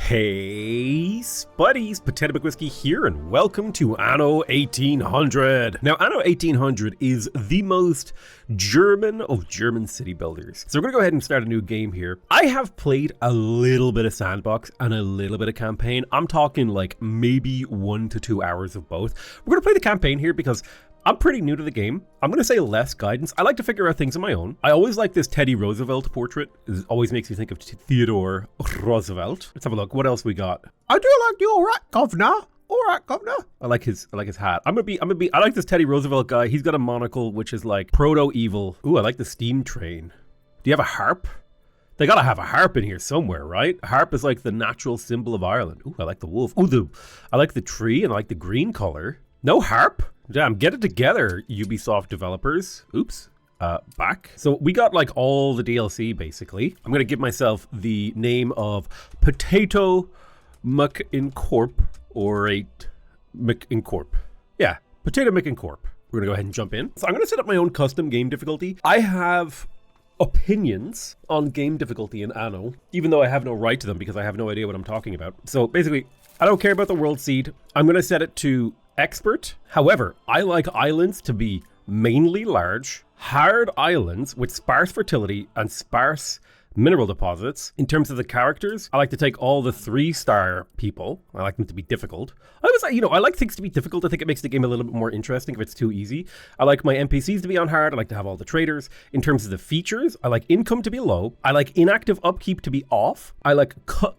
Hey, Spuddies, Potato McWhiskey here, and welcome to Anno 1800. Now, Anno 1800 is the most German of German city builders. So we're gonna go ahead and start a new game here. I have played a little bit of sandbox and a little bit of campaign. I'm talking like maybe 1 to 2 hours of both. We're gonna play the campaign here because I'm pretty new to the game. I'm going to say less guidance. I like to figure out things on my own. I always like this Teddy Roosevelt portrait. It always makes me think of Theodore Roosevelt. Let's have a look. What else we got? I do like the all right, governor. All right, governor. I like his hat. I like this Teddy Roosevelt guy. He's got a monocle, which is like proto-evil. Ooh, I like the steam train. Do you have a harp? They gotta have a harp in here somewhere, right? A harp is like the natural symbol of Ireland. Ooh, I like the wolf. Ooh, I like the tree and I like the green color. No harp? Damn, get it together, Ubisoft developers. Oops. Back. So we got like all the DLC basically. I'm gonna give myself the name of Potato McIncorp or McIncorp. Yeah, Potato McIncorp. We're gonna go ahead and jump in. So I'm gonna set up my own custom game difficulty. I have opinions on game difficulty in Anno, even though I have no right to them because I have no idea what I'm talking about. So basically, I don't care about the world seed. I'm gonna set it to expert. However, I like islands to be mainly large, hard islands with sparse fertility and sparse mineral deposits. In terms of the characters, I like to take all the 3-star people. I like them to be difficult. I like things to be difficult. I think it makes the game a little bit more interesting if it's too easy. I like my NPCs to be on hard. I like to have all the traders. In terms of the features, I like income to be low. I like inactive upkeep to be off. I like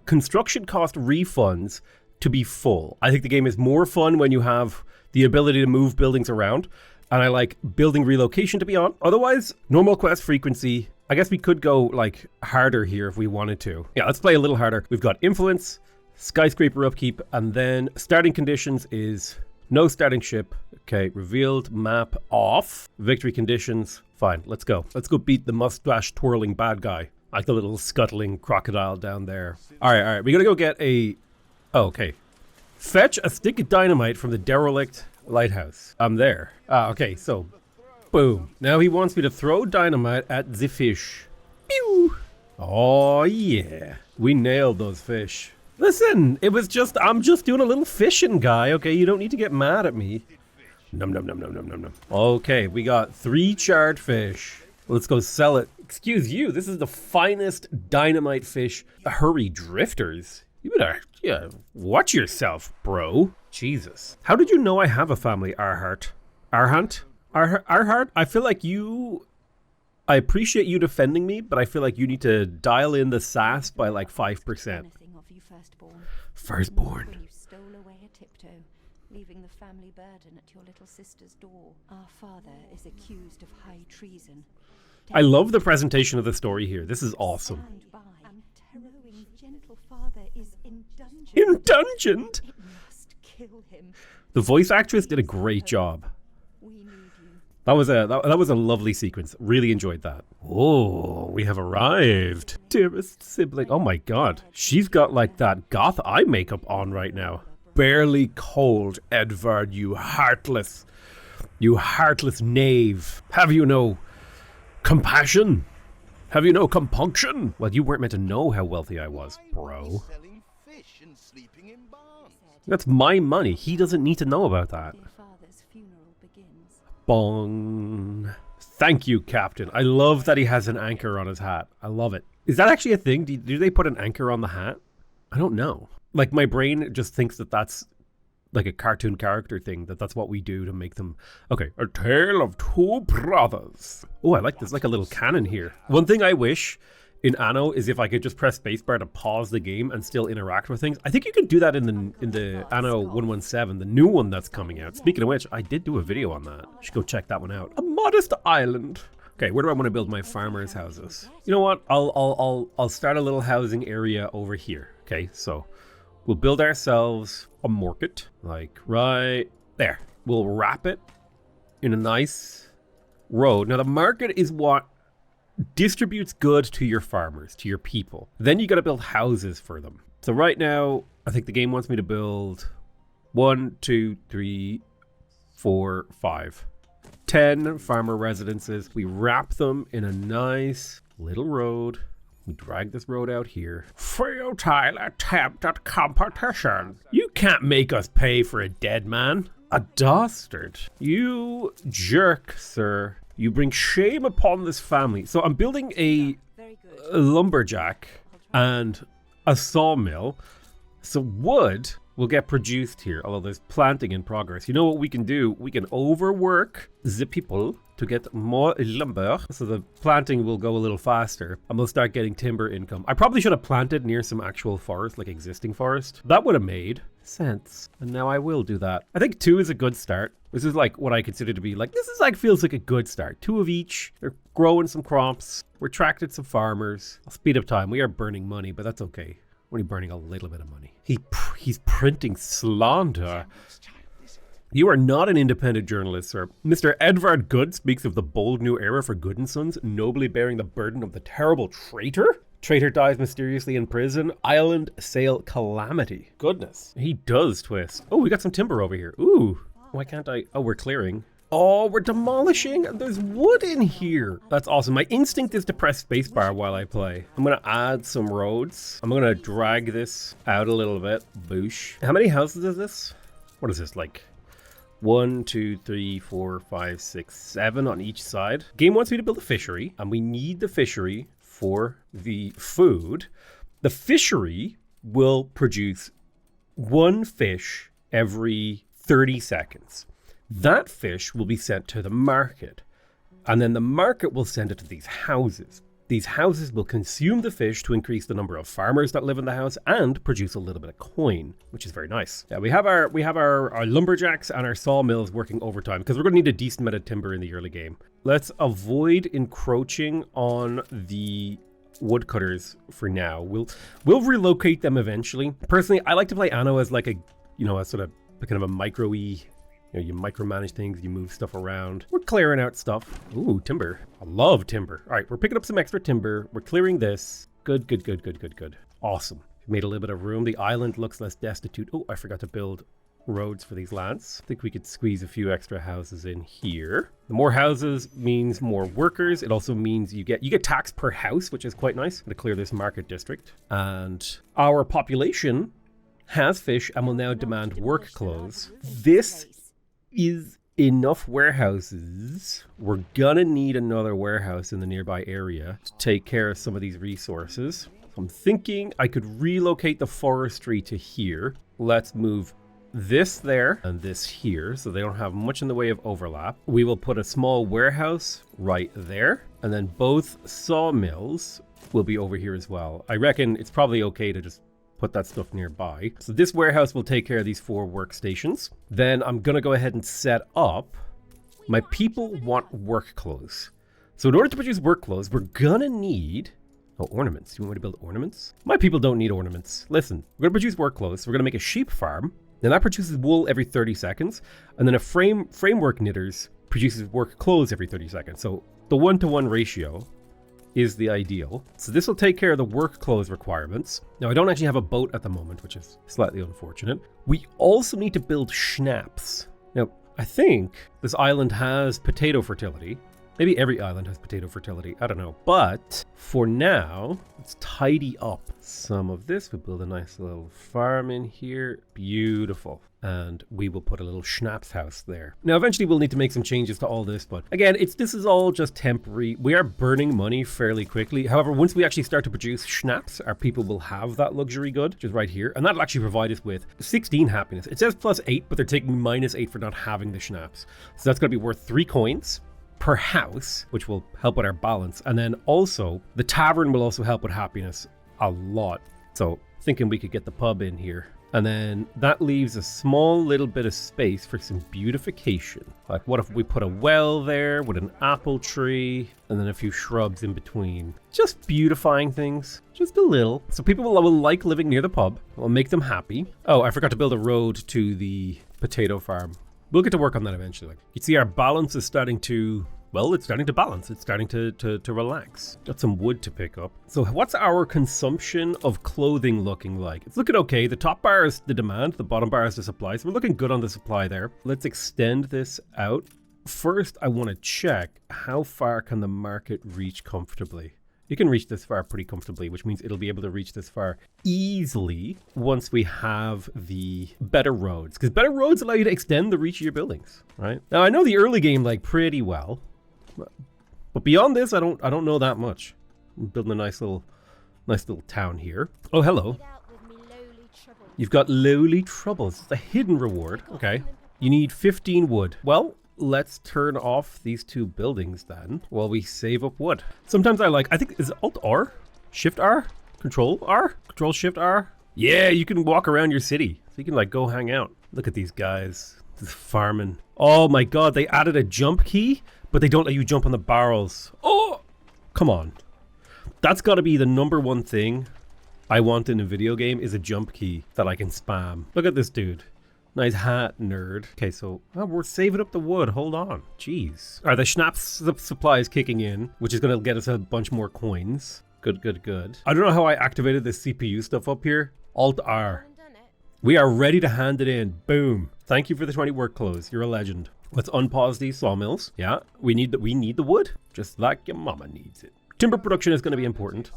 construction cost refunds to be full. I think the game is more fun when you have the ability to move buildings around, and I like building relocation to be on. Otherwise, normal quest frequency. I guess we could go like harder here if we wanted to. Yeah, let's play a little harder. We've got influence, skyscraper upkeep, and then starting conditions is no starting ship. Okay, revealed map off. Victory conditions, fine, let's go. Let's go beat the mustache twirling bad guy. I like the little scuttling crocodile down there. All right, we gotta go get a... Oh, okay. Fetch a stick of dynamite from the derelict lighthouse. I'm there. Okay, so boom. Now he wants me to throw dynamite at the fish. Pew! Oh yeah. We nailed those fish. Listen, I'm just doing a little fishing, guy, okay? You don't need to get mad at me. Num num num num num num num. Okay, we got 3 charred fish. Let's go sell it. Excuse you, this is the finest dynamite fish. Hurry, drifters. You better, watch yourself, bro. Jesus. How did you know I have a family, Arhart? Arhart? I feel like I appreciate you defending me, but I feel like you need to dial in the sass by like 5%. Firstborn. You stole away a tiptoe, leaving the family burden at your little sister's door. Our father is accused of high treason. I love the presentation of the story here. This is awesome. Gentle father is in dungeon. In dungeon? It must kill him. The voice actress did a great job. We need you. That was a lovely sequence. Really enjoyed that. Oh, we have arrived. Dearest sibling. Oh my god. She's got like that goth eye makeup on right now. Barely cold, Edvard, you heartless knave. Have you no compassion? Have you no compunction? Well, you weren't meant to know how wealthy I was, bro. That's my money. He doesn't need to know about that. Bong. Thank you, Captain. I love that he has an anchor on his hat. I love it. Is that actually a thing? Do they put an anchor on the hat? I don't know. Like, my brain just thinks that that's like a cartoon character thing, that's what we do to make them... Okay, a tale of 2 brothers. Oh, I like this, like a little cannon here. One thing I wish in Anno is if I could just press spacebar to pause the game and still interact with things. I think you can do that in the Anno 117, the new one that's coming out. Speaking of which, I did do a video on that. You should go check that one out. A modest island. Okay, where do I want to build my farmers' houses? You know what? I'll start a little housing area over here. Okay, so we'll build ourselves a market, like right there. We'll wrap it in a nice road. Now the market is what distributes goods to your farmers, to your people. Then you got to build houses for them. So right now, I think the game wants me to build 1, 2, 3, 4, 5, 10 farmer residences. We wrap them in a nice little road. We drag this road out here. Futile attempt at competition. You can't make us pay for a dead man. A dastard. You jerk, sir. You bring shame upon this family. So I'm building a lumberjack and a sawmill. So wood will get produced here, although there's planting in progress. You know what we can do? We can overwork the people to get more lumber, so the planting will go a little faster, and we'll start getting timber income. I probably should have planted near some actual forest, like existing forest. That would have made sense, and now I will do that. I think 2 is a good start. This is like what I consider to be like, this is like, feels like a good start. 2 of each. They're growing some crops. We're attracting some farmers. I'll speed up time. We are burning money, but that's okay. We're only burning a little bit of money. He's printing slander. You are not an independent journalist, sir. Mr. Edvard Good speaks of the bold new era for Good and Sons, nobly bearing the burden of the terrible traitor. Traitor dies mysteriously in prison. Island sail calamity. Goodness. He does twist. Oh, we got some timber over here. Ooh. Why can't I? Oh, we're clearing. Oh, we're demolishing. There's wood in here. That's awesome. My instinct is to press spacebar while I play. I'm going to add some roads. I'm going to drag this out a little bit. Boosh. How many houses is this? What is this, like 1, 2, 3, 4, 5, 6, 7 on each side? Game wants me to build a fishery, and we need the fishery for the food. The fishery will produce 1 fish every 30 seconds. That fish will be sent to the market, and then the market will send it to these houses. These houses will consume the fish to increase the number of farmers that live in the house and produce a little bit of coin, which is very nice. Yeah, we have our lumberjacks and our sawmills working overtime because we're going to need a decent amount of timber in the early game. Let's avoid encroaching on the woodcutters for now. We'll relocate them eventually. Personally, I like to play Anno as like a sort of kind of a micro-y. You micromanage things, you move stuff around. We're clearing out stuff. Ooh, timber. I love timber. All right, we're picking up some extra timber. We're clearing this. Good. Awesome. Made a little bit of room. The island looks less destitute. Oh, I forgot to build roads for these lands. I think we could squeeze a few extra houses in here. The more houses means more workers. It also means you get tax per house, which is quite nice. I'm gonna clear this market district. And our population has fish and will now demand work clothes. This is enough warehouses. We're gonna need another warehouse in the nearby area to take care of some of these resources. So I'm thinking I could relocate the forestry to here. Let's move this there and this here so they don't have much in the way of overlap. We will put a small warehouse right there, and then both sawmills will be over here as well. I reckon it's probably okay to just put that stuff nearby. So this warehouse will take care of these 4 workstations. Then I'm gonna go ahead and set up. My people want work clothes. So in order to produce work clothes, we're gonna need ornaments. Do you want me to build ornaments? My people don't need ornaments. Listen, we're gonna produce work clothes. So we're gonna make a sheep farm. Then that produces wool every 30 seconds. And then a framework knitters produces work clothes every 30 seconds. So the 1-to-1 ratio is the ideal. So this will take care of the work clothes requirements. Now I don't actually have a boat at the moment, which is slightly unfortunate. We also need to build schnapps. Now I think this island has potato fertility. Maybe every island has potato fertility, I don't know. But for now, let's tidy up some of this. We'll build a nice little farm in here. Beautiful. And we will put a little schnapps house there. Now, eventually we'll need to make some changes to all this, but again, this is all just temporary. We are burning money fairly quickly. However, once we actually start to produce schnapps, our people will have that luxury good, which is right here. And that'll actually provide us with 16 happiness. It says +8, but they're taking -8 for not having the schnapps. So that's going to be worth 3 coins per house, which will help with our balance. And then also, the tavern will also help with happiness a lot. So thinking we could get the pub in here. And then that leaves a small little bit of space for some beautification. Like what if we put a well there with an apple tree and then a few shrubs in between? Just beautifying things, just a little. So people will like living near the pub. It will make them happy. Oh, I forgot to build a road to the potato farm. We'll get to work on that eventually. You see our balance is starting to, well, it's starting to balance. It's starting to relax. Got some wood to pick up. So what's our consumption of clothing looking like? It's looking okay. The top bar is the demand. The bottom bar is the supply. So we're looking good on the supply there. Let's extend this out. First, I want to check how far can the market reach comfortably. You can reach this far pretty comfortably, which means it'll be able to reach this far easily once we have the better roads. Because better roads allow you to extend the reach of your buildings, right? Now, I know the early game like pretty well, but beyond this, I don't know that much. I'm building a nice little town here. Oh, hello. You've got lowly troubles. It's a hidden reward. Okay. You need 15 wood. Well, let's turn off these 2 buildings then while we save up wood. Sometimes I think, is it Alt R? Shift R? Control R? Control Shift R? Yeah, you can walk around your city. So you can like go hang out. Look at these guys. This farming. Oh my god, they added a jump key, but they don't let you jump on the barrels. Oh, come on. That's got to be the #1 thing I want in a video game is a jump key that I can spam. Look at this dude. Nice hat, nerd. Okay, so we're saving up the wood. Hold on. Jeez. All right, the schnapps supply is kicking in, which is going to get us a bunch more coins. Good, good, good. I don't know how I activated this CPU stuff up here. Alt R. We are ready to hand it in. Boom. Thank you for the 20 work clothes. You're a legend. Let's unpause these sawmills. Yeah, we need the wood, just like your mama needs it. Timber production is going to be important.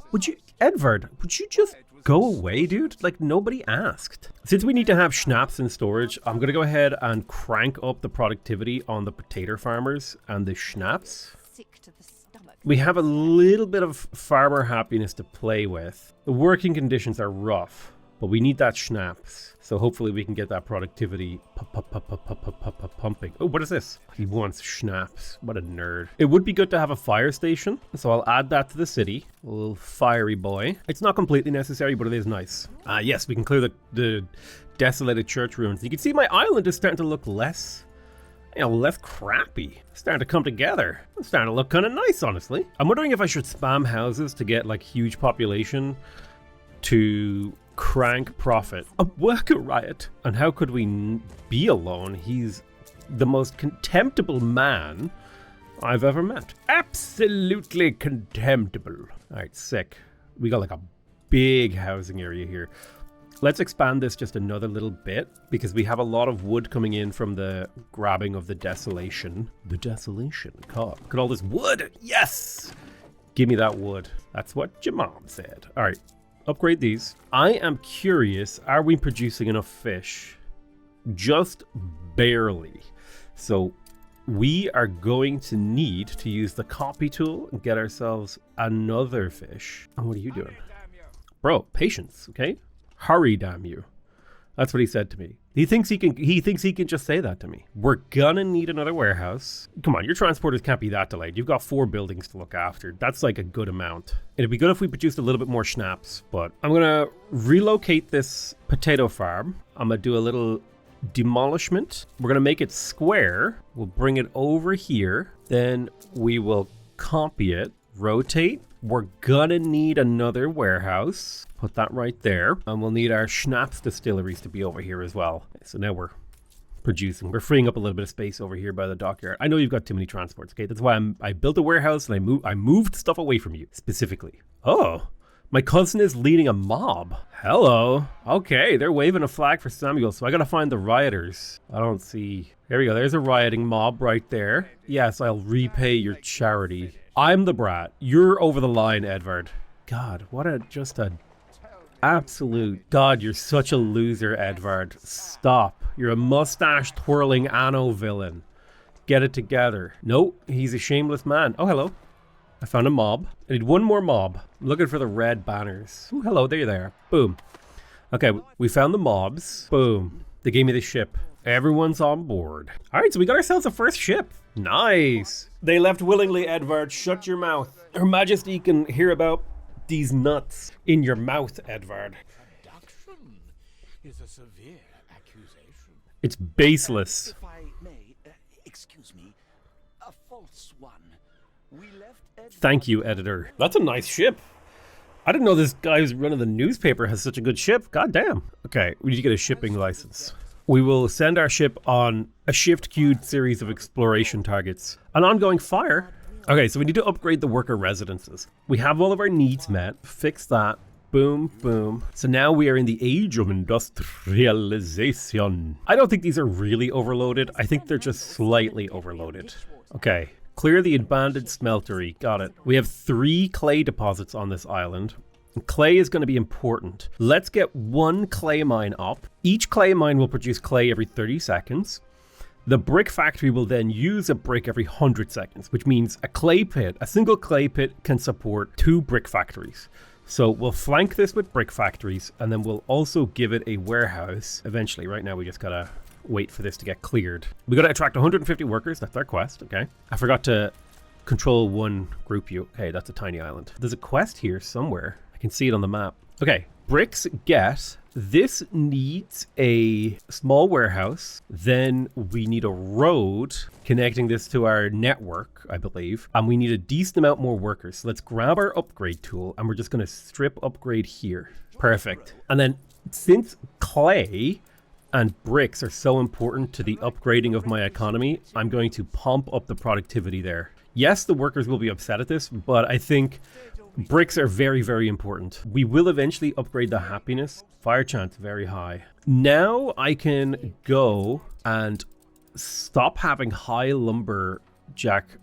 Edvard, would you just go away, dude? Like, nobody asked. Since we need to have schnapps in storage, I'm going to go ahead and crank up the productivity on the potato farmers and the schnapps. We have a little bit of farmer happiness to play with. The working conditions are rough, but we need that schnapps. So hopefully we can get that productivity pumping. Oh, what is this? He wants schnapps. What a nerd. It would be good to have a fire station, so I'll add that to the city. A little fiery boy. It's not completely necessary, but it is nice. Yes, we can clear the desolated church ruins. You can see my island is starting to look less crappy. It's starting to come together. It's starting to look kind of nice, honestly. I'm wondering if I should spam houses to get like huge population to crank profit. A worker riot. And how could we be alone? He's the most contemptible man I've ever met. Absolutely contemptible. All right, sick. We got like a big housing area here. Let's expand this just another little bit because we have a lot of wood coming in from the grabbing of the desolation. The desolation. God, look at all this wood. Yes! Give me that wood. That's what your mom said. All right. Upgrade these. I am curious, are we producing enough fish? Just barely. So we are going to need to use the copy tool and get ourselves another fish. And what are you doing? Bro, patience, okay? Hurry, damn you. That's what he said to me. He thinks he can just say that to me. We're gonna need another warehouse. Come on, your transporters can't be that delayed. You've got 4 buildings to look after. That's like a good amount. It'd be good if we produced a little bit more schnapps, but I'm gonna relocate this potato farm. I'm gonna do a little demolishment. We're gonna make it square. We'll bring it over here. Then we will copy it, rotate. We're gonna need another warehouse. Put that right there. And we'll need our schnapps distilleries to be over here as well. So now we're producing. We're freeing up a little bit of space over here by the dockyard. I know you've got too many transports, okay? That's why I built a warehouse and I moved stuff away from you specifically. Oh, my cousin is leading a mob. Hello. Okay, they're waving a flag for Samuel, so I gotta find the rioters. I don't see. There we go. There's a rioting mob right there. Yes, I'll repay your charity. I'm the brat. You're over the line, Edvard. God, what a absolute... God, you're such a loser, Edvard. Stop. You're a mustache-twirling Anno villain. Get it together. Nope, he's a shameless man. Oh, hello. I found a mob. I need one more mob. I'm looking for the red banners. Oh, hello, there you are. Boom. Okay, we found the mobs. Boom. They gave me the ship. Everyone's on board. All right, so we got ourselves a first ship. Nice. They left willingly, Edvard. Shut your mouth. Her Majesty can hear about these nuts in your mouth, Edvard. Abduction is a severe accusation. It's baseless. If I may, excuse me, a false one. We left Edvard. Thank you, editor. That's a nice ship. I didn't know this guy who's running the newspaper has such a good ship. God damn. Okay, we need to get a shipping license. We will send our ship on a shift-queued series of exploration targets. An ongoing fire. Okay, so we need to upgrade the worker residences. We have all of our needs met. Fix that. Boom, boom. So now we are in the age of industrialization. I don't think these are really overloaded. I think they're just slightly overloaded. Okay, Clear the abandoned smeltery. Got it. We have 3 clay deposits on this island. Clay is going to be important. Let's get 1 clay mine up. Each clay mine will produce clay every 30 seconds. The brick factory will then use a brick every 100 seconds, which means a single clay pit can support 2 brick factories. So we'll flank this with brick factories, and then we'll also give it a warehouse eventually. Right now we just gotta wait for this to get cleared. We gotta attract 150 workers. That's our quest. Okay. I forgot to control 1 group you. Okay, that's a tiny island. There's a quest here somewhere. I can see it on the map. Okay, bricks get. This needs a small warehouse. Then we need a road connecting this to our network, I believe. And we need a decent amount more workers. So let's grab our upgrade tool and we're just going to strip upgrade here. Perfect. And then since clay and bricks are so important to the upgrading of my economy, I'm going to pump up the productivity there. Yes, the workers will be upset at this, but I think bricks are very, very important. We will eventually upgrade the happiness. Fire chance very high. Now I can go and stop having high lumberjack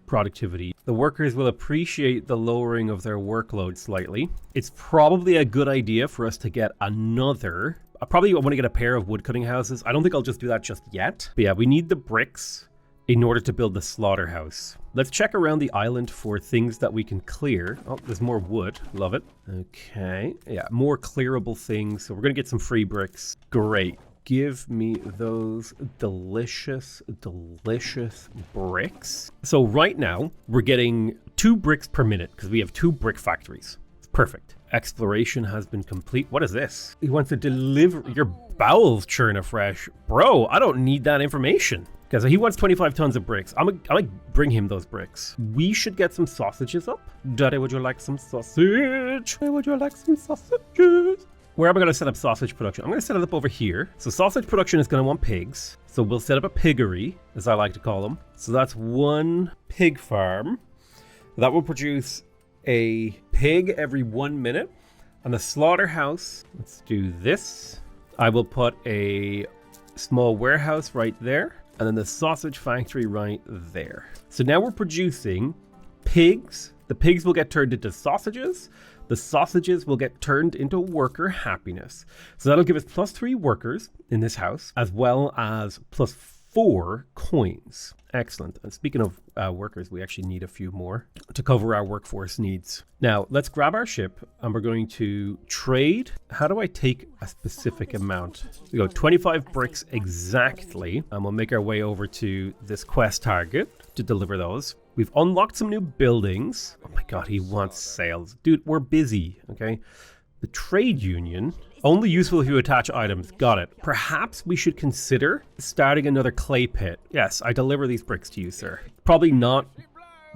productivity. The workers will appreciate the lowering of their workload slightly. It's probably a good idea for us to get another. I probably want to get a pair of woodcutting houses. I don't think I'll just do that just yet. But yeah, we need the bricks in order to build the slaughterhouse. Let's check around the island for things that we can clear. Oh, there's more wood. Love it. Okay. Yeah, more clearable things. So we're going to get some free bricks. Great. Give me those delicious, delicious bricks. So right now, we're getting 2 bricks per minute because we have 2 brick factories. It's perfect. Exploration has been complete. What is this? He wants to deliver your bowels churn afresh. Bro, I don't need that information. Okay, so he wants 25 tons of bricks. I'm gonna bring him those bricks. We should get some sausages up. Daddy, would you like some sausage? Would you like some sausages? Where am I gonna set up sausage production? I'm gonna set it up over here. So sausage production is gonna want pigs. So we'll set up a piggery, as I like to call them. So that's 1 pig farm. That will produce a pig every 1 minute. And the slaughterhouse, let's do this. I will put a small warehouse right there. And then the sausage factory right there. So now we're producing pigs. The pigs will get turned into sausages. The sausages will get turned into worker happiness. So that'll give us +3 workers in this house, as well as +4 coins. Excellent. And speaking of workers, we actually need a few more to cover our workforce needs. Now, let's grab our ship and we're going to trade. How do I take a specific amount? We go 25 bricks exactly, and we'll make our way over to this quest target to deliver those. We've unlocked some new buildings. Oh my God, he wants sales. Dude, we're busy, okay? The trade union, only useful if you attach items. Got it. Perhaps we should consider starting another clay pit. Yes, I deliver these bricks to you, sir. Probably not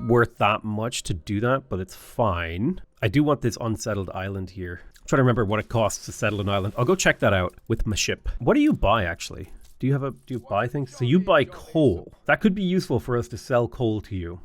worth that much to do that, but it's fine. I do want this unsettled island here. I'm trying to remember what it costs to settle an island. I'll go check that out with my ship. What do you buy, actually? Do you buy things? So you buy coal. That could be useful for us to sell coal to you,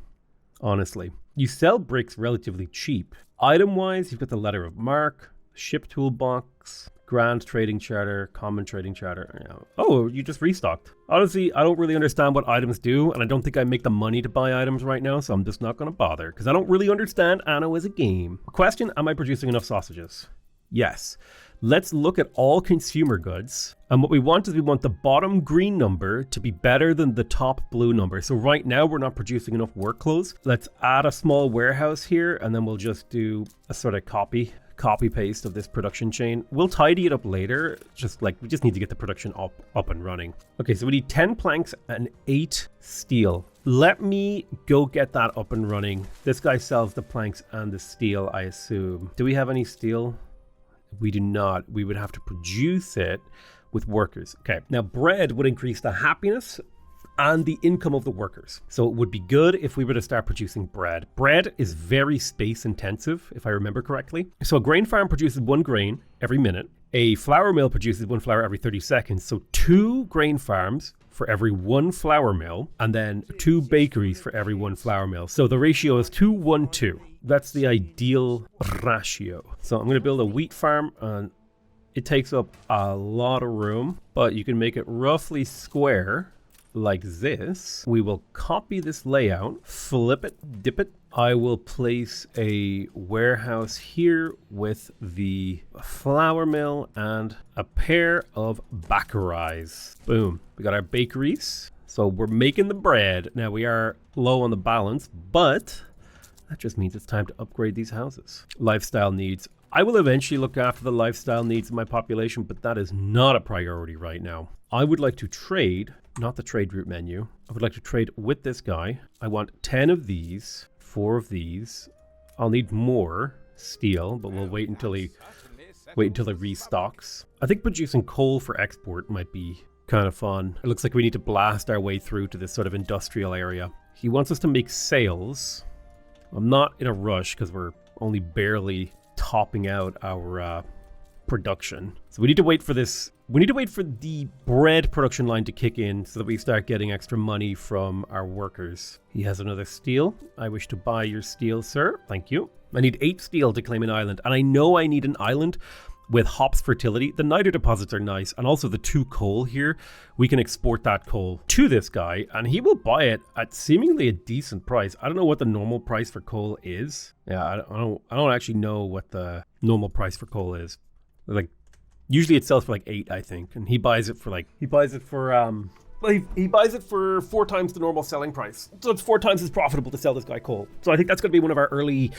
honestly. You sell bricks relatively cheap. Item-wise, you've got the letter of marque, ship toolbox, grand trading charter, common trading charter. Oh, you just restocked. Honestly, I don't really understand what items do, and I don't think I make the money to buy items right now, so I'm just not going to bother, because I don't really understand Anno as a game. Question, am I producing enough sausages? Yes. Let's look at all consumer goods. And what we want is we want the bottom green number to be better than the top blue number. So right now we're not producing enough work clothes. Let's add a small warehouse here, and then we'll just do a sort of copy paste of this production chain. We'll tidy it up later. We just need to get the production up and running. Okay, so we need 10 planks and 8 steel. Let me go get that up and running. This guy sells the planks and the steel, I assume. Do we have any steel? We do not. We would have to produce it with workers. Okay, now bread would increase the happiness and the income of the workers. So it would be good if we were to start producing bread. Bread is very space intensive, if I remember correctly. So a grain farm produces 1 grain every minute. A flour mill produces 1 flour every 30 seconds. So 2 grain farms for every 1 flour mill, and then 2 bakeries for every 1 flour mill. So the ratio is 2-1-2. That's the ideal ratio. So I'm going to build a wheat farm, and it takes up a lot of room, but you can make it roughly square like this. We will copy this layout, flip it, dip it. I will place a warehouse here with the flour mill and a pair of bakeries. Boom. We got our bakeries. So we're making the bread. Now we are low on the balance, but that just means it's time to upgrade these houses. Lifestyle needs. I will eventually look after the lifestyle needs of my population, but that is not a priority right now. I would like to trade, not the trade route menu. I would like to trade with this guy. I want 10 of these, 4 of these. I'll need more steel, but we'll wait until he restocks. I think producing coal for export might be kind of fun. It looks like we need to blast our way through to this sort of industrial area. He wants us to make sails. I'm not in a rush because we're only barely topping out our production. So we need to wait for this. We need to wait for the bread production line to kick in so that we start getting extra money from our workers. He has another steel. I wish to buy your steel, sir. Thank you. I need 8 steel to claim an island. And I know I need an island with hops fertility. The niter deposits are nice. And also the 2 coal here. We can export that coal to this guy and he will buy it at seemingly a decent price. I don't know what the normal price for coal is. Yeah, I don't actually know what the normal price for coal is. Like, usually it sells for like 8, I think. And he buys it for he buys it for 4 times the normal selling price. So it's 4 times as profitable to sell this guy coal. So I think that's going to be one of our early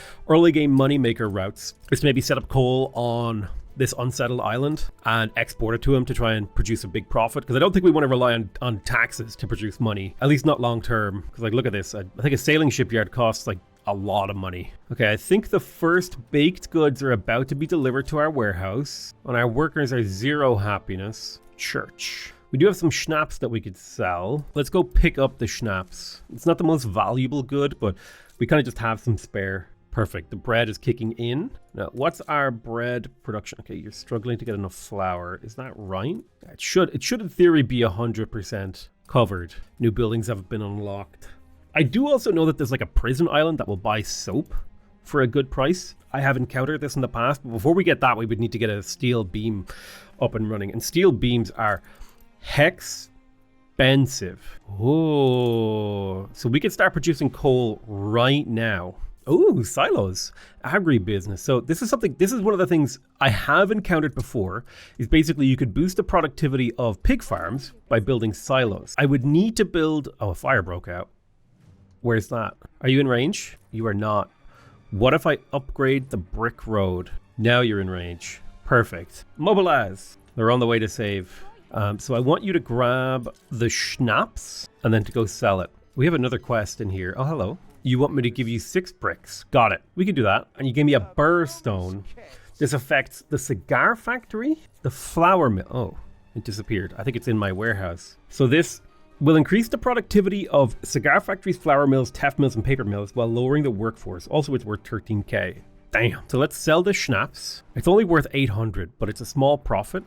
game moneymaker routes, is to maybe set up coal on this unsettled island and export it to him to try and produce a big profit. Because I don't think we want to rely on taxes to produce money, at least not long term. Because like, look at this. I think a sailing shipyard costs like a lot of money. Okay, I think the first baked goods are about to be delivered to our warehouse. And our workers are 0 happiness. Church. We do have some schnapps that we could sell. Let's go pick up the schnapps. It's not the most valuable good, but we kind of just have some spare. Perfect. The bread is kicking in. Now, what's our bread production? Okay, you're struggling to get enough flour. Is that right? It should in theory be 100% covered. New buildings have been unlocked. I do also know that there's like a prison island that will buy soap for a good price. I have encountered this in the past, but before we get that, we would need to get a steel beam up and running. And steel beams are expensive. Oh, so we can start producing coal right now. Oh, silos, agribusiness. So this is one of the things I have encountered before, is basically you could boost the productivity of pig farms by building silos. I would need to build, oh, a fire broke out. Where's that? Are you in range? You are not. What if I upgrade the brick road? Now you're in range. Perfect. Mobilize. They're on the way to save. So I want you to grab the schnapps and then to go sell it. We have another quest in here. Oh, hello. You want me to give you 6 bricks. Got it. We can do that. And you gave me a burrstone. This affects the cigar factory, the flour mill. Oh, it disappeared. I think it's in my warehouse. So this will increase the productivity of cigar factories, flour mills, teff mills, and paper mills while lowering the workforce. Also, it's worth 13k. Damn. So let's sell the schnapps. It's only worth 800, but it's a small profit.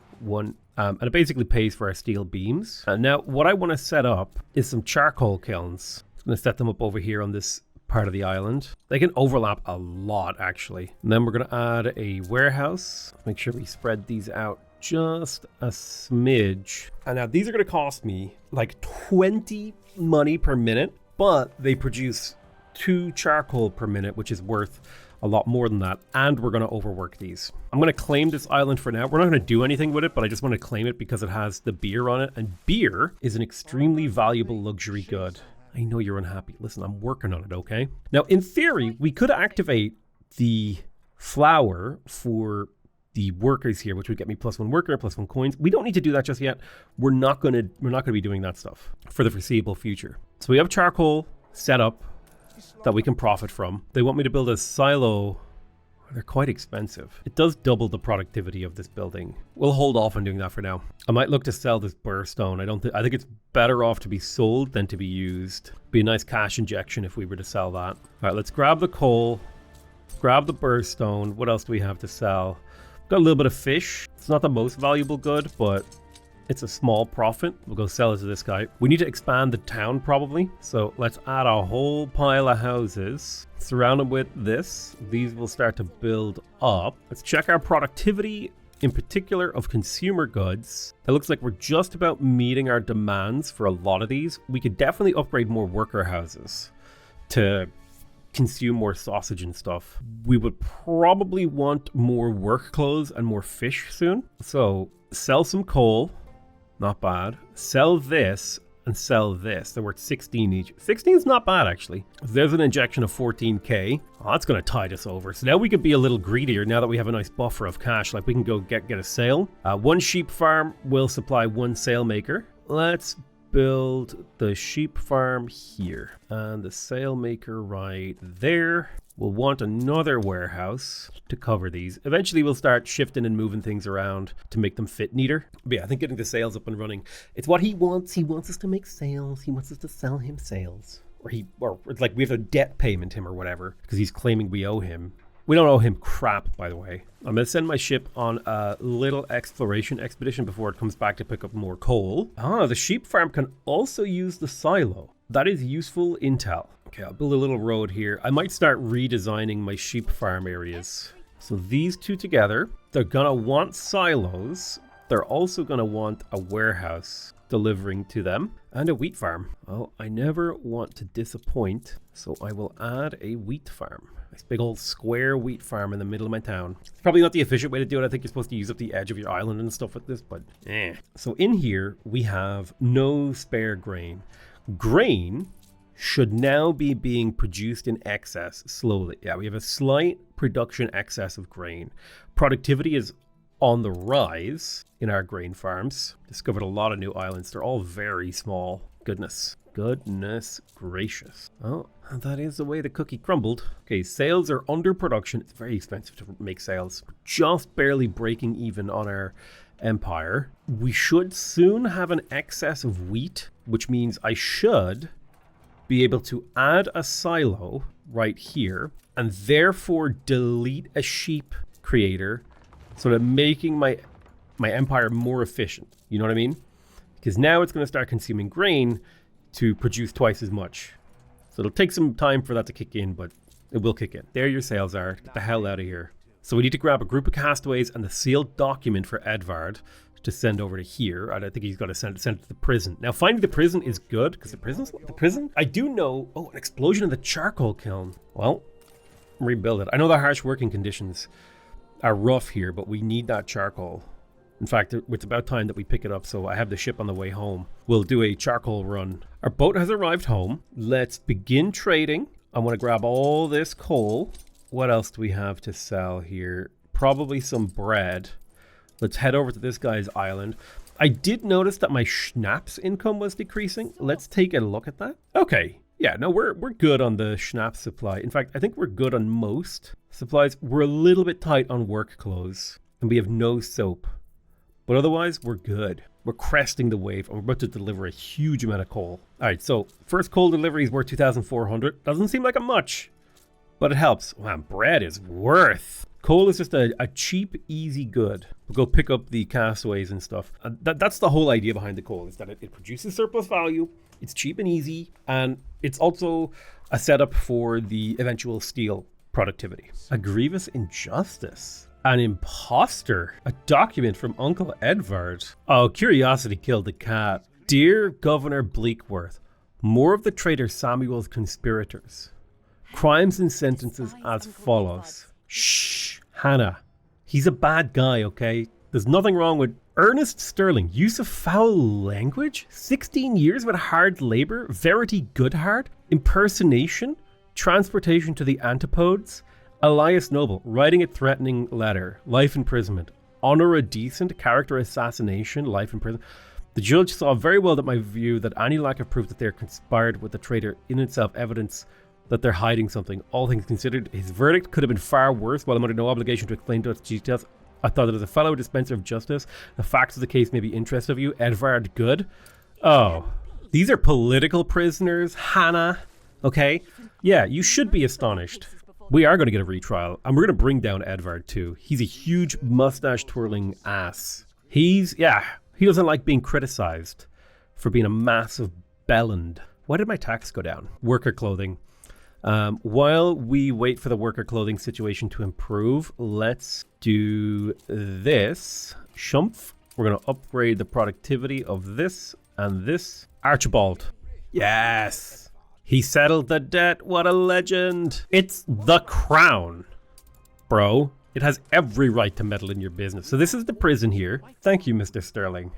And it basically pays for our steel beams. And now what I want to set up is some charcoal kilns. I'm going to set them up over here on this part of the island. They can overlap a lot, actually. And then we're going to add a warehouse. Make sure we spread these out just a smidge. And now these are going to cost me like 20 money per minute, but they produce 2 charcoal per minute, which is worth a lot more than that. And we're going to overwork these. I'm going to claim this island for now. We're not going to do anything with it, but I just want to claim it because it has the beer on it. And beer is an extremely valuable luxury good. I know you're unhappy. Listen, I'm working on it, okay? Now, in theory, we could activate the flour for the workers here, which would get me +1 worker, +1 coins. We don't need to do that just yet. We're not going to be doing that stuff for the foreseeable future. So we have charcoal set up that we can profit from. They want me to build a silo. They're quite expensive. It does double the productivity of this building. We'll hold off on doing that for now. I might look to sell this burrstone. I think it's better off to be sold than to be used. Be a nice cash injection if we were to sell that. All right, let's grab the coal, grab the burrstone. What else do we have to sell? Got a little bit of fish. It's not the most valuable good, but it's a small profit. We'll go sell it to this guy. We need to expand the town probably. So let's add a whole pile of houses. Surround them with this. These will start to build up. Let's check our productivity. in particular of consumer goods. It looks like we're just about meeting our demands for a lot of these. We could definitely upgrade more worker houses to consume more sausage and stuff. We would probably want more work clothes and more fish soon. So sell some coal, not bad. Sell this and sell this. They're worth 16 each. 16 is not bad actually. There's an injection of 14k. Oh, that's going to tide us over. So now we could be a little greedier now that we have a nice buffer of cash. Like we can go get a sail. One sheep farm will supply one sail maker. Let's build the sheep farm here and the sail maker right there. We'll want another warehouse to cover these. Eventually we'll start shifting and moving things around to make them fit neater. But yeah, I think getting the sails up and running, it's what he wants. He wants us to make sails. He wants us to sell him sails. Or it's like we have a debt payment him or whatever because he's claiming we owe him. We don't owe him crap, by the way. I'm going to send my ship on a little exploration expedition before it comes back to pick up more coal. The sheep farm can also use the silo. That is useful intel. Okay, I'll build a little road here. I might start redesigning my sheep farm areas. So these two together, they're going to want silos. They're also going to want a warehouse delivering to them and a wheat farm. Well, I never want to disappoint, so I will add a wheat farm. This big old square wheat farm in the middle of my town. It's probably not the efficient way to do it. I think you're supposed to use up the edge of your island and stuff with this, but eh. So in here, we have no spare grain. Grain should now be being produced in excess slowly. Yeah, we have a slight production excess of grain. Productivity is on the rise in our grain farms. Discovered a lot of new islands. They're all very small. Goodness gracious. Oh, that is the way the cookie crumbled. Okay, sails are under production. It's very expensive to make sails. We're just barely breaking even on our empire. We should soon have an excess of wheat, which means I should be able to add a silo right here and therefore delete a sheep creator, sort of making my empire more efficient. You know what I mean? Because now it's going to start consuming grain to produce twice as much. So it'll take some time for that to kick in, but it will kick in. There your sails are. Get the hell out of here. So we need to grab a group of castaways and the sealed document for Edvard to send over to here. I think he's got to send it to the prison. Now finding the prison is good because the prison. I do know. Oh, an explosion in the charcoal kiln. Well, rebuild it. I know the harsh working conditions are rough here, but we need that charcoal. In fact, it's about time that we pick it up, so I have the ship on the way home. We'll do a charcoal run. Our boat has arrived home. Let's begin trading. I want to grab all this coal. What else do we have to sell here? Probably some bread. Let's head over to this guy's island. I did notice that my schnapps income was decreasing. Let's take a look at that. Okay. Yeah, no, we're good on the schnapps supply. In fact, I think we're good on most supplies. We're a little bit tight on work clothes, and we have no soap. But otherwise, we're good. We're cresting the wave, and we're about to deliver a huge amount of coal. All right, so first coal delivery is worth 2,400. Doesn't seem like a much, but it helps. Man, bread is worth. Coal is just a cheap, easy good. We'll go pick up the castaways and stuff. And that's the whole idea behind the coal, is that it produces surplus value, it's cheap and easy, and it's also a setup for the eventual steel productivity. A grievous injustice. An imposter. A document from Uncle Edvard. Oh, curiosity killed the cat. Dear Governor Bleakworth, more of the traitor Samuel's conspirators. Crimes and sentences as follows. Shh, Hannah. He's a bad guy, okay? There's nothing wrong with Ernest Sterling. Use of foul language? 16 years with hard labor? Verity Goodhart? Impersonation? Transportation to the Antipodes? Elias Noble, writing a threatening letter, life imprisonment. Honor a decent, character assassination, life imprisonment. The judge saw very well that my view that any lack of proof that they are conspired with the traitor in itself evidence that they're hiding something. All things considered, his verdict could have been far worse. While I'm under no obligation to explain to us details, I thought that as a fellow dispenser of justice, the facts of the case may be interest of you. Edvard Good. Oh, these are political prisoners, Hannah. Okay? Yeah, you should be astonished. We are going to get a retrial, and we're going to bring down Edvard too. He's a huge mustache-twirling ass. He doesn't like being criticized for being a massive bellend. Why did my tax go down? Worker clothing. While we wait for the worker clothing situation to improve, let's do this. Shumph. We're going to upgrade the productivity of this and this. Archibald. Yes. He settled the debt. What a legend. It's the crown, bro. It has every right to meddle in your business. So this is the prison here. Thank you, Mr. Sterling.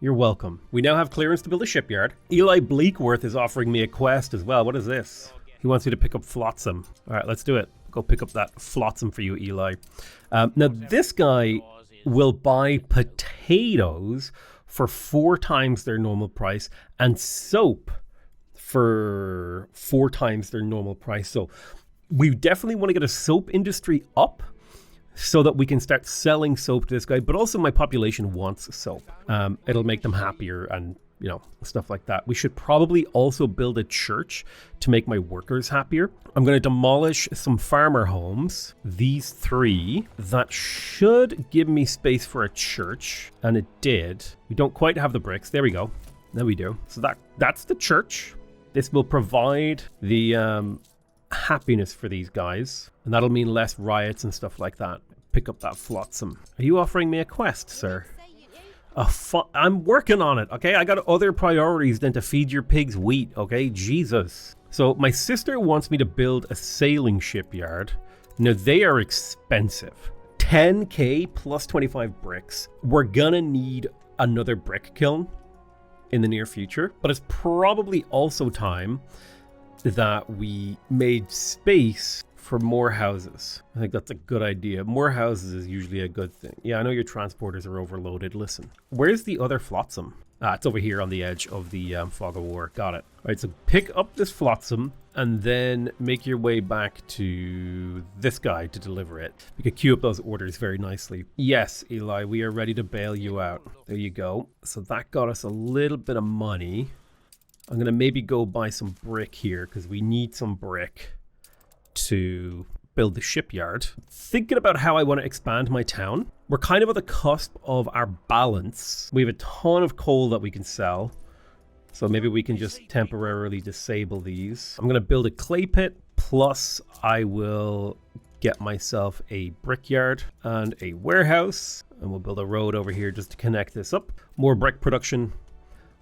You're welcome. We now have clearance to build a shipyard. Eli Bleakworth is offering me a quest as well. What is this? He wants me to pick up Flotsam. All right, let's do it. Go pick up that Flotsam for you, Eli. Now, this guy will buy potatoes for 4 times their normal price and soap for 4 times their normal price. So we definitely want to get a soap industry up so that we can start selling soap to this guy. But also my population wants soap. It'll make them happier and, you know, stuff like that. We should probably also build a church to make my workers happier. I'm going to demolish some farmer homes. These 3. That should give me space for a church. And it did. We don't quite have the bricks. There we go. Now we do. So that's the church. This will provide the happiness for these guys. And that'll mean less riots and stuff like that. Pick up that Flotsam. Are you offering me a quest, sir? I'm working on it, okay? I got other priorities than to feed your pigs wheat, okay? Jesus. So my sister wants me to build a sailing shipyard. Now they are expensive. 10k plus 25 bricks. We're gonna need another brick kiln in the near future, but it's probably also time that we made space for more houses. I think that's a good idea. More houses is usually a good thing. Yeah, I know your transporters are overloaded. Listen, where's the other Flotsam? It's over here on the edge of the fog of war. Got it. All right, so pick up this Flotsam and then make your way back to this guy to deliver it. We could queue up those orders very nicely. Yes, Eli, we are ready to bail you out. There you go. So that got us a little bit of money. I'm going to maybe go buy some brick here because we need some brick to build the shipyard. Thinking about how I want to expand my town. We're kind of at the cusp of our balance. We have a ton of coal that we can sell. So maybe we can just temporarily disable these. I'm going to build a clay pit. Plus I will get myself a brickyard and a warehouse. And we'll build a road over here just to connect this up. More brick production.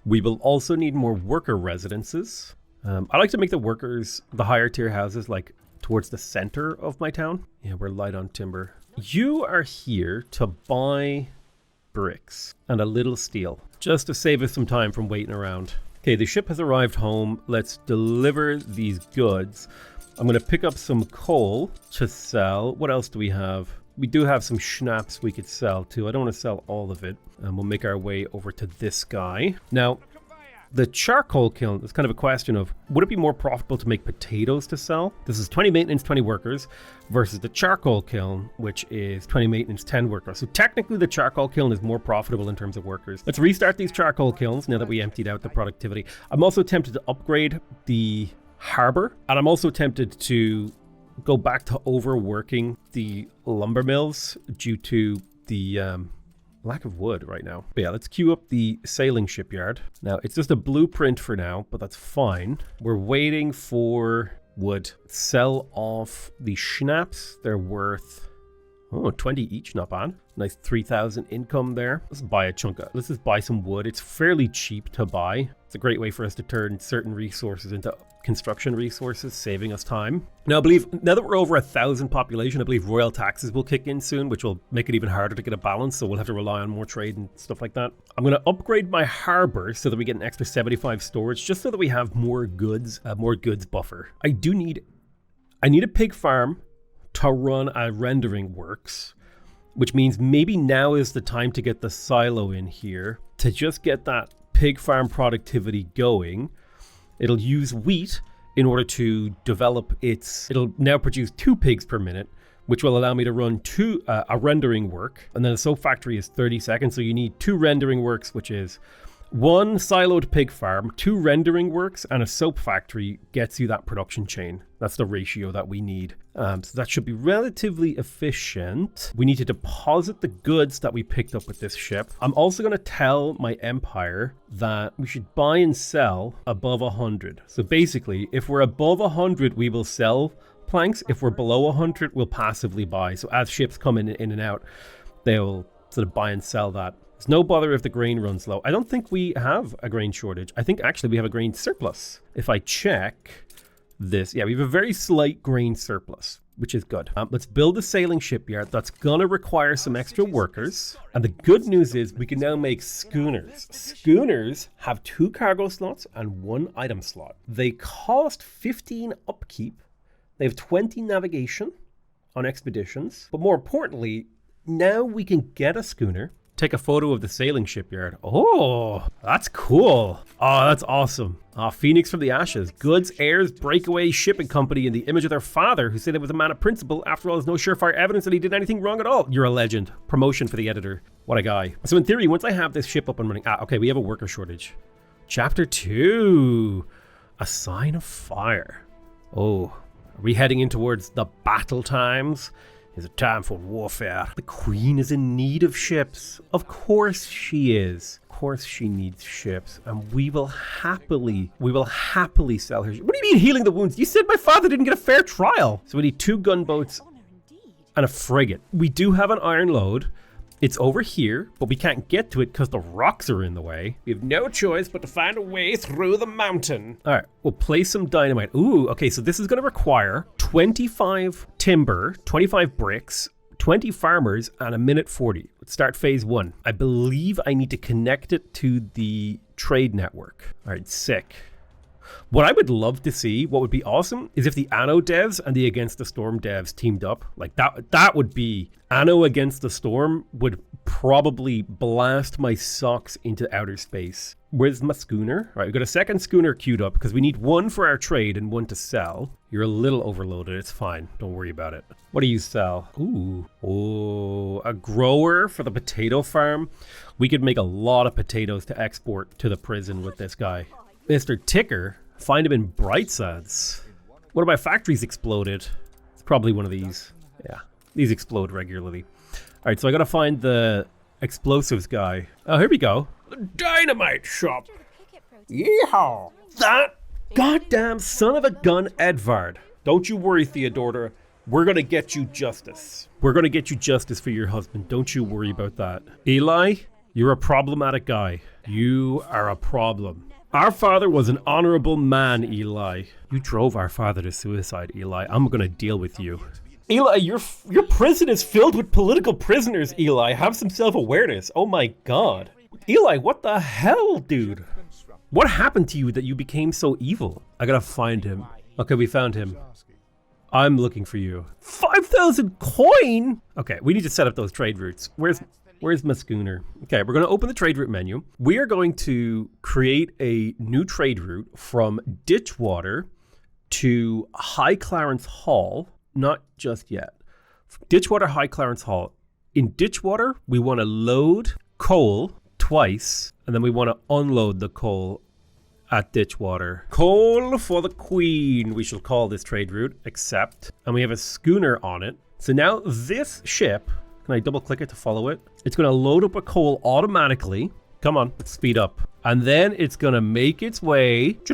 We will also need more worker residences. I like to make the workers, the higher tier houses, like towards the center of my town. Yeah, we're light on timber. You are here to buy bricks and a little steel, just to save us some time from waiting around. Okay, the ship has arrived home. Let's deliver these goods. I'm going to pick up some coal to sell. What else do we have? We do have some schnapps we could sell too. I don't want to sell all of it. And we'll make our way over to this guy. Now, the charcoal kiln is kind of a question of, would it be more profitable to make potatoes to sell? This is 20 maintenance, 20 workers, versus the charcoal kiln, which is 20 maintenance, 10 workers. So technically the charcoal kiln is more profitable in terms of workers. Let's restart these charcoal kilns now that we emptied out the productivity. I'm also tempted to upgrade the harbor, and I'm also tempted to go back to overworking the lumber mills due to the lack of wood right now. But yeah, let's queue up the sailing shipyard. Now, it's just a blueprint for now, but that's fine. We're waiting for wood. Sell off the schnapps. They're worth 20 each, not bad. Nice 3,000 income there. Let's buy a chunk of, let's just buy some wood. It's fairly cheap to buy. It's a great way for us to turn certain resources into construction resources, saving us time. Now, I believe, now that we're over 1,000 population, I believe royal taxes will kick in soon, which will make it even harder to get a balance. So we'll have to rely on more trade and stuff like that. I'm going to upgrade my harbor so that we get an extra 75 storage, just so that we have more goods buffer. I need a pig farm to run a rendering works, which means maybe now is the time to get the silo in here to just get that pig farm productivity going. It'll use wheat in order to develop it'll now produce 2 pigs per minute, which will allow me to run a rendering work. And then the soap factory is 30 seconds. So you need 2 rendering works, which is 1 siloed pig farm, 2 rendering works, and a soap factory gets you that production chain. That's the ratio that we need. So that should be relatively efficient. We need to deposit the goods that we picked up with this ship. I'm also going to tell my empire that we should buy and sell above 100. So basically, if we're above 100, we will sell planks. If we're below 100, we'll passively buy. So as ships come in and out, they'll sort of buy and sell that. It's no bother if the grain runs low. I don't think we have a grain shortage. I think actually we have a grain surplus. If I check this, yeah, we have a very slight grain surplus, which is good. Let's build a sailing shipyard. That's gonna require some extra workers. And the good news is we can now make schooners. Schooners have 2 cargo slots and 1 item slot. They cost 15 upkeep. They have 20 navigation on expeditions. But more importantly, now we can get a schooner. Take a photo of the sailing shipyard. Oh, that's cool. Oh, that's awesome. Phoenix from the ashes. Goods, heirs, breakaway shipping company in the image of their father, who said it was a man of principle. After all, there's no surefire evidence that he did anything wrong at all. You're a legend. Promotion for the editor. What a guy. So in theory, once I have this ship up and running... okay, we have a worker shortage. Chapter 2. A sign of fire. Oh, are we heading in towards the battle times? Is it time for warfare? The queen is in need of ships. Of course she is. Of course she needs ships. And we will happily sell her. What do you mean healing the wounds? You said my father didn't get a fair trial. So we need 2 gunboats and a frigate. We do have an iron load. It's over here, but we can't get to it because the rocks are in the way. We have no choice but to find a way through the mountain. All right, we'll place some dynamite. Ooh, okay, so this is going to require 25 timber, 25 bricks, 20 farmers, and a minute 40. Let's start phase 1. I believe I need to connect it to the trade network. All right, sick. What I would love to see, what would be awesome, is if the Anno devs and the Against the Storm devs teamed up. Like that would be... Anno Against the Storm would probably blast my socks into outer space. Where's my schooner? All right, we've got a second schooner queued up because we need 1 for our trade and 1 to sell. You're a little overloaded. It's fine. Don't worry about it. What do you sell? Ooh. Oh, a grower for the potato farm. We could make a lot of potatoes to export to the prison with this guy. Mr. Ticker, find him in Brightsuds. One of my factories exploded. It's probably one of these. Yeah, these explode regularly. All right, so I gotta find the explosives guy. Oh, here we go. The dynamite shop. Yeehaw! That goddamn son of a gun, Edvard. Don't you worry, Theodora. We're gonna get you justice. We're gonna get you justice for your husband. Don't you worry about that. Eli, you're a problematic guy. You are a problem. Our father was an honorable man, Eli. You drove our father to suicide, Eli. I'm gonna deal with you. Eli, your prison is filled with political prisoners, Eli. Have some self-awareness. Oh my god. Eli, what the hell, dude? What happened to you that you became so evil? I gotta find him. Okay, we found him. I'm looking for you. 5,000 coin? Okay, we need to set up those trade routes. Where's my schooner? Okay, we're going to open the trade route menu. We are going to create a new trade route from Ditchwater to High Clarence Hall. Not just yet. Ditchwater, High Clarence Hall. In Ditchwater, we want to load coal twice, and then we want to unload the coal at Ditchwater. Coal for the queen, we shall call this trade route, accept. And we have a schooner on it. So now this ship, can I double click it to follow it? It's going to load up a coal automatically. Come on, let's speed up. And then it's going to make its way to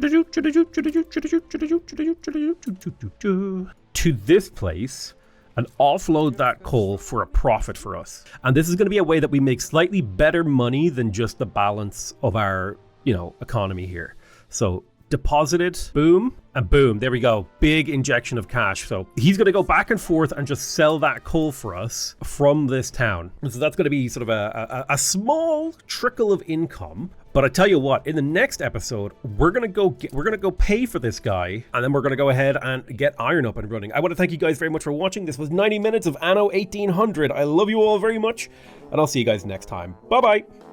this place and offload that coal for a profit for us. And this is going to be a way that we make slightly better money than just the balance of our, economy here. So deposit it, boom, and boom, there we go. Big injection of cash. So he's going to go back and forth and just sell that coal for us from this town. So that's going to be sort of a small trickle of income. But I tell you what, in the next episode, we're gonna go pay for this guy, and then we're gonna go ahead and get Iron up and running. I want to thank you guys very much for watching. This was 90 minutes of Anno 1800. I love you all very much, and I'll see you guys next time. Bye bye.